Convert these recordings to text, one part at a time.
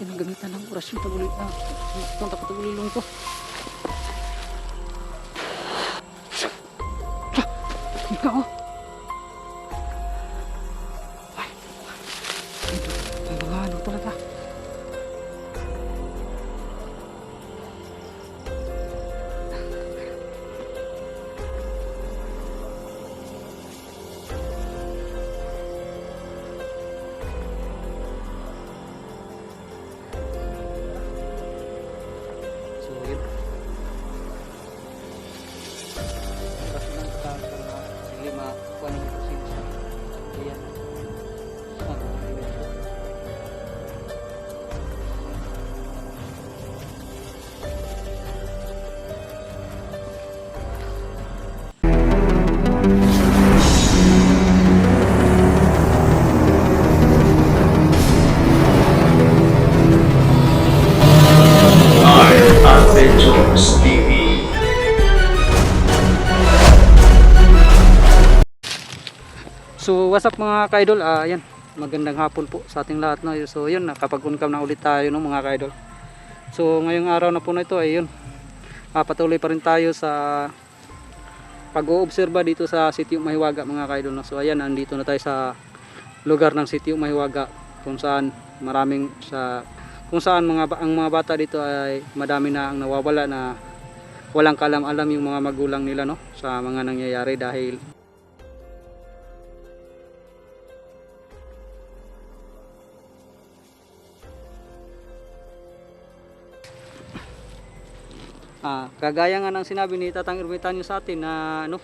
natin ang gamitan ng orasyon tagulit na punta ka tagulilong to. Ikaw ay mga ano talaga. Adventures TV. So what's up mga ka-idol, ayan, magandang hapon po sa ating lahat, no? So yun, nakapag-uncam na ulit tayo, no, mga ka-idol. So ngayong araw na po na ito ay yun, patuloy pa rin tayo sa pag-oobserba dito sa Sitio Mahiwaga, mga ka-idol, no? So ayan, andito na tayo sa lugar ng Sitio Mahiwaga kung saan ang mga bata dito ay madami na ang nawawala na walang kalam-alam yung mga magulang nila, no, sa mga nangyayari dahil kagaya nga ng sinabi ni Tatang Ermitanyo sa atin na ano,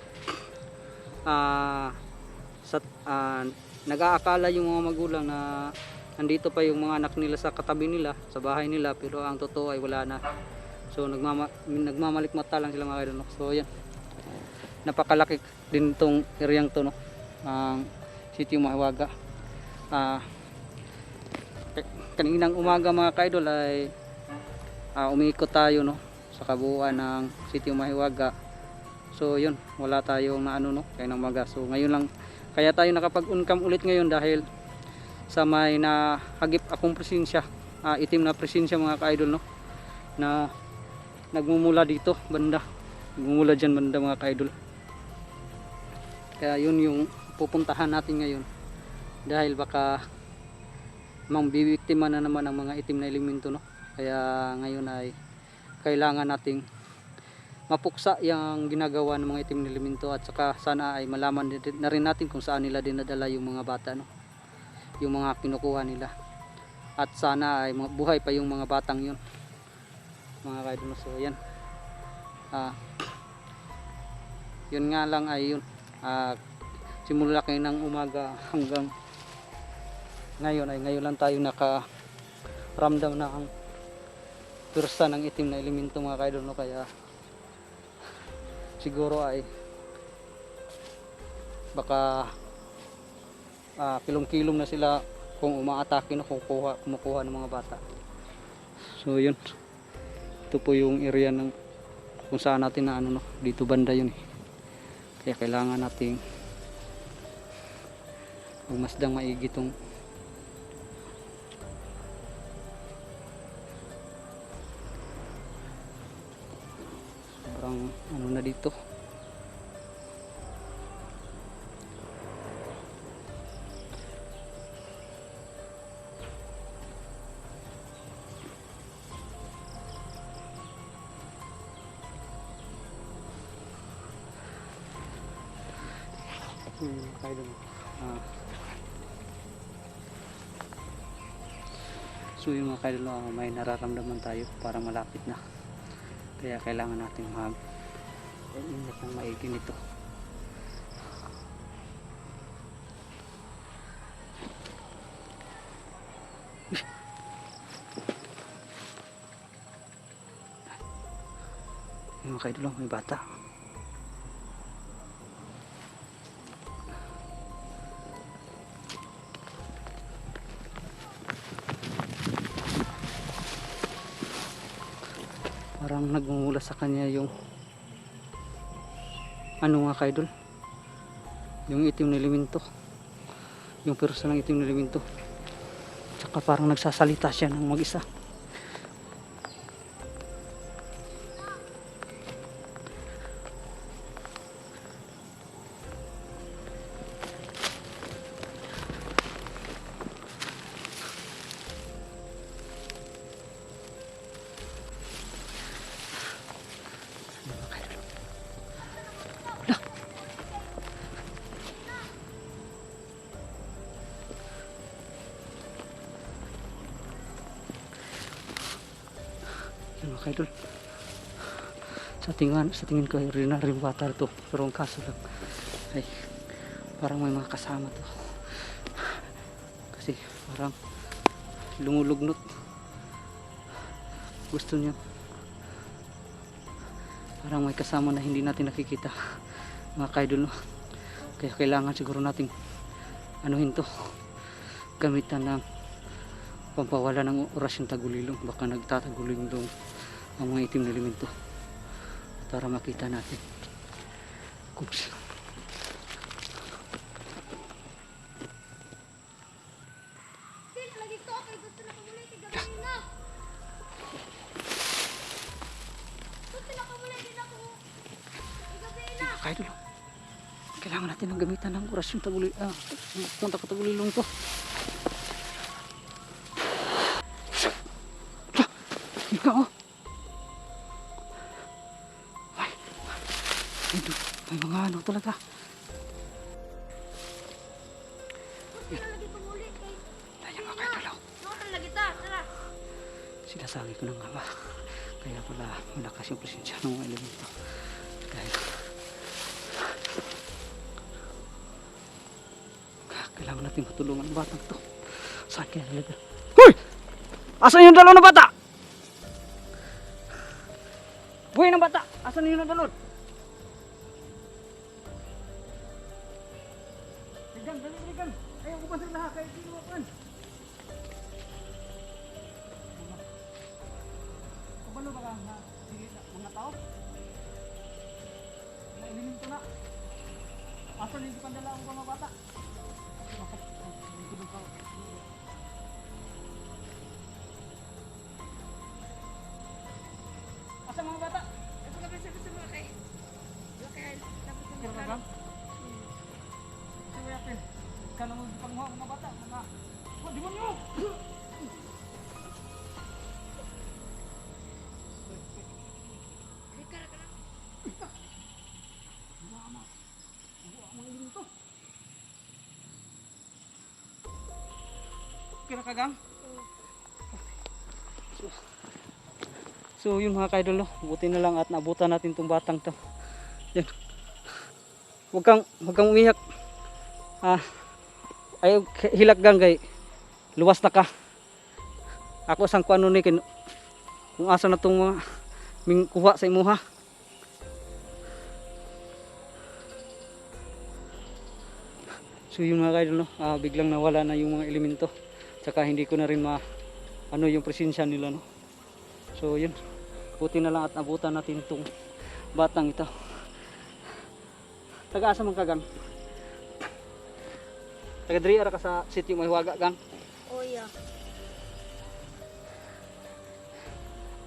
nag-aakala yung mga magulang na nandito pa yung mga anak nila sa katabi nila, sa bahay nila, pero ang totoo ay wala na. So nagmamalikmata lang sila, mga idol, no? So yan, napakalaki din tong eryang to, no, ang Sitio Mahiwaga. Kaninang umaga, mga ka-idol, ay umiikot tayo, no, sa kabuuan ng Sitio Mahiwaga. So yun, wala tayong naano, no, kaya ng umaga. So ngayon lang kaya tayo nakapag-uncam ulit ngayon dahil sa may nahagip akong presensya, itim na presensya, mga ka-idol, no, na nagmumula dito banda, nagmumula dyan banda, mga ka-idol. Kaya yun yung pupuntahan natin ngayon dahil baka mambibiktima na naman ang mga itim na elemento, no. Kaya ngayon ay kailangan nating mapuksa yung ginagawa ng mga itim na elemento, at saka sana ay malaman na rin natin kung saan nila dinadala yung mga bata, no, yung mga kinukuha nila, at sana ay buhay pa yung mga batang yun, mga ka-idol. So yan, yun nga lang ay yun, simula kayo ng umaga hanggang ngayon ay ngayon lang tayo nakaramdam na ang pwersa ng itim na elemento, mga ka-idol, no. Kaya siguro ay baka kilong-kilom na sila kung umaatake, no, kumukuha ng mga bata. So yun, ito po yung area ng kung saan natin na ano, no, dito banda yun, eh. Kaya kailangan nating magmasdang maigi tong sobrang ano na dito. So yung mga kaidol, may nararamdaman tayo para malapit na, kaya kailangan natin mag-ingat ng maigi nito. Yung mga kaidol, may bata. Parang nagmumula sa kanya yung ano, mga ka-idol, yung itim na elemento, yung persa ng itim na elemento. Tsaka parang nagsasalita siya ng mag-isa. Yun mga kaidol. Sa tingin ko rin na rin bata ito. Pero ang kaso lang ay parang may mga kasama to. Kasi parang lumulugnot. Gusto niya parang may kasama na hindi natin nakikita mga kaidol, no? Kaya kailangan siguro nating anuhin to, gamitan ng pampawala ng oras yung tagulilong. Baka nagtatagulilong ang mga itim na elemento para makita natin kung kaidol, kailangan natin ng gamitan ng oras yung punta ka tagulilong to. Ikaw, may mga ano talaga. Dahil mga kaidol, sinasabi ko na nga ba, kaya pala malakas yung presensya ng mga elemento. Dahil kailangan natin matulungan ang batang to. Saan kaya nila? Hoy! Asan yung dalawa na bata? Buhay ng bata! Asan yung dalon? Ligan! Ayaw ko ba sa lahat kayo sinuwakan? Kabalo ba ka mga tao? Nailimin ko na. Asan yung pandala ang mga bata? Asa mga bata? Ito ka bisa mga kay. Lakayan. Tapos yung Kira ka gang? Sige yakin. Kala mo di pangmuha mga bata. Mga... Oh, di mo nyo! Kira ka gang? So yun mga kaidol, no? Buti na lang at naabutan natin tong batang to. Yan. Huwag kang umiyak. Ay hilak gang kay luwas na ka. Ako sang kuano ni kung asa na tong mga ming kuha sa imuha. So yun mga kaidol, no? Biglang nawala na yung mga elemento. Tsaka hindi ko na rin yung presensya nila, no? So yun, buti na lang at nabutan natin itong batang ito. Taga-asa man ka gang? Taga-diri ara ka sa City Mahiwaga gang? Oh yeah.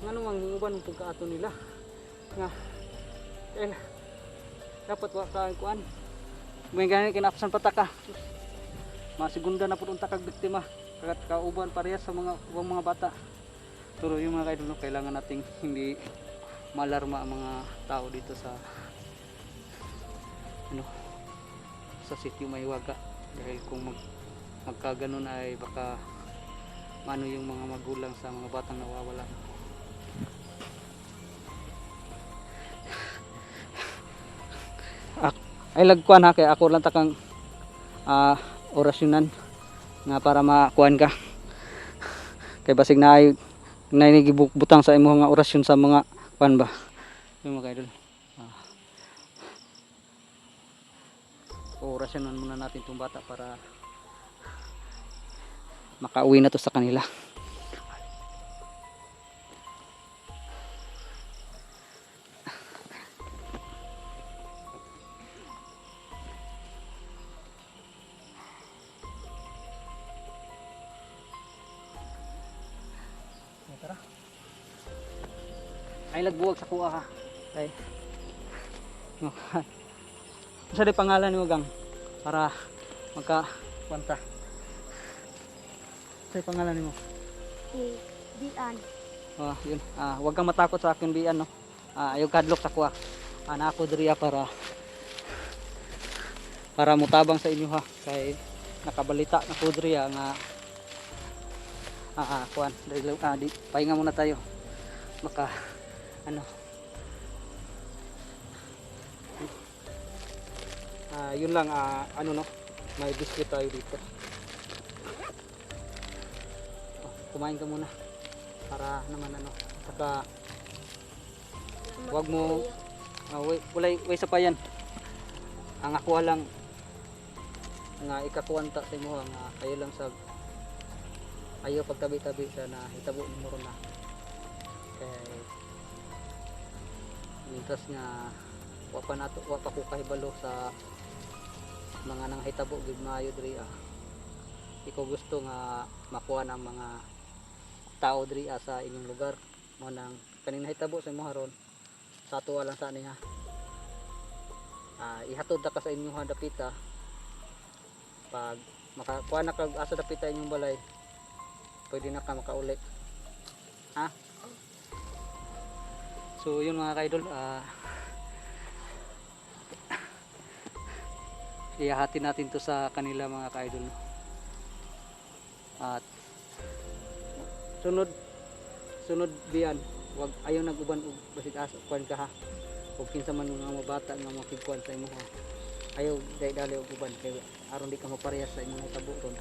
Nga naman uban ng pagkaato nila nga dapat waka kuan may ganyan kinapsan pataka masigunda na po ang takag biktima kagat kauban parehas sa mga bata. Pero yung mga kaidol, kailangan nating hindi malarma ang mga tao dito sa sa City Mahiwaga dahil kung magkaganon ay baka mano yung mga magulang sa mga batang nawawala. Ay lagkuan ha kay ako lang takang orasyonan nga para makuan ka kay basig na ay nainigibutang sa imong nga orasyon sa mga kuan ba yung mga kaidol. Orasyonan muna natin itong bata para makauwi na to sa kanila. ay lagbuwag sa kuha ha. Ay. Sa di pangalan mo gang para magka kwanta. Sa pangalan mo. Dian. Oh, yun. Huwag kang matakot sa akin biyan no. Ayaw kadlok sa kuha. Na ako diriya para mutabang sa inyo ha. Kay nakabalita na ko diriya nga kuan di pahinga muna tayo. Baka ano yun lang ano no, may biscuit tayo dito. Kumain ka muna para naman ano, saka wag mo walay sa payan. Ang ako lang nga ikakuwanta sa imo nga kayo lang sa ayo pagtabi-tabi sa na hitabo ni mo na kay mintas nga wa pa ko kahibalo sa mga nanghitabo gid maayo diri ikaw gusto nga makuha ng mga tao diri sa inyong lugar mo nang kaning nahitabo sa imo haron sa ato lang sa niya ihatod ta ka sa inyong dapita pag makakuha na kag asa dapita inyong balay pwede na ka makaulit ha. So yun mga kaidol, ihahati natin to sa kanila mga kaidol no? At sunod biyan wag ayaw naguban og basig aso kuan ka ha ug kinsa man nga mga bata nga makigkuan sa imo ha ayaw dali og uban kay aron di ka maparehas sa imong hitabo ron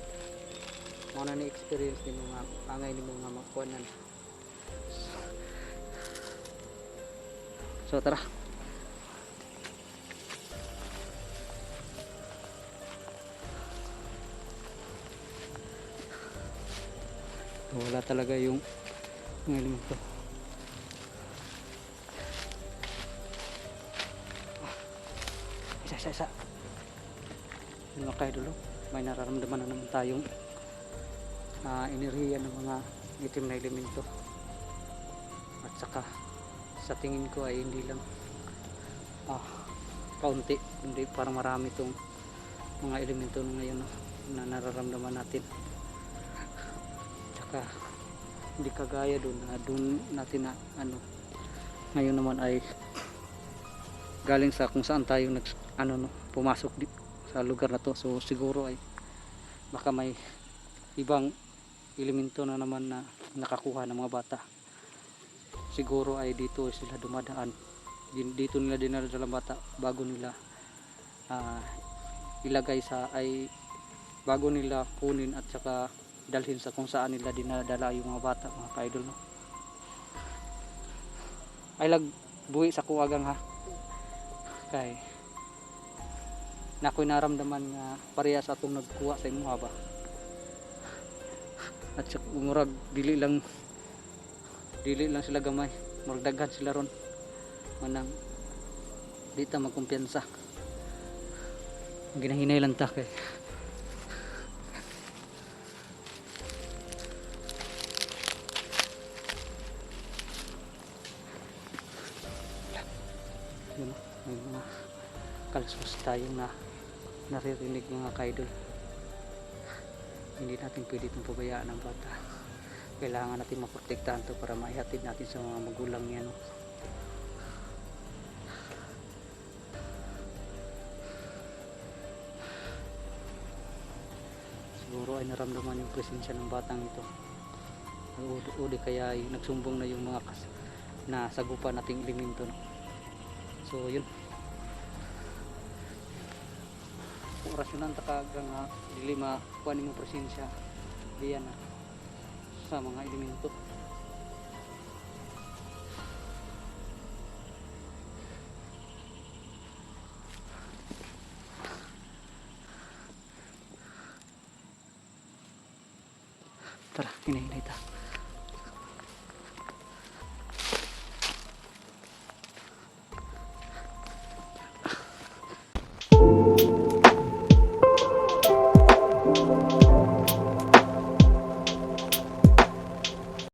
mo na ni experience nimo nga angay nimo nga makuanan. So tara. Wala talaga yung elemento. Isa. Yun mga kaidol, may nararamdaman na naman tayong enerhiya ng mga itim na elemento. At saka sa tingin ko ay hindi lang kaunti, hindi parang marami itong mga elemento ngayon na nararamdaman natin. Tsaka hindi kagaya doon natin na ano ngayon naman ay galing sa kung saan tayo pumasok sa lugar na to. So siguro ay baka may ibang elemento na naman na nakakuha ng mga bata. Siguro ay dito sila dumadaan, dito nila dinadala bata bago nila ilagay bago nila kunin at saka dalhin sa kung saan nila dinadala yung mga bata mga kaidol no? Ay buhi sa kuwagang ha kay nakoy naramdaman nga pareha sa atong nagkuha sa imo ba at saka umurag dili lang sila gamay, magdaghan sila ron manang di ta magkumpiyansa ginahinay lang ta kay yun, may mga kalsos tayong naririnig mga kaidol. Hindi natin pwede itong pabayaan ng bata. Kailangan natin maprotektahan to para maihatid natin sa mga magulang niya no? Siguro ay naramdaman yung presensya ng batang ito o di kaya ay nagsumbong na yung mga nasagupan nating elemento no? So yun, orasyonan takagang dili makuha nimo presensya diyan sa mga elemento. Tara, hinay-hinay ta.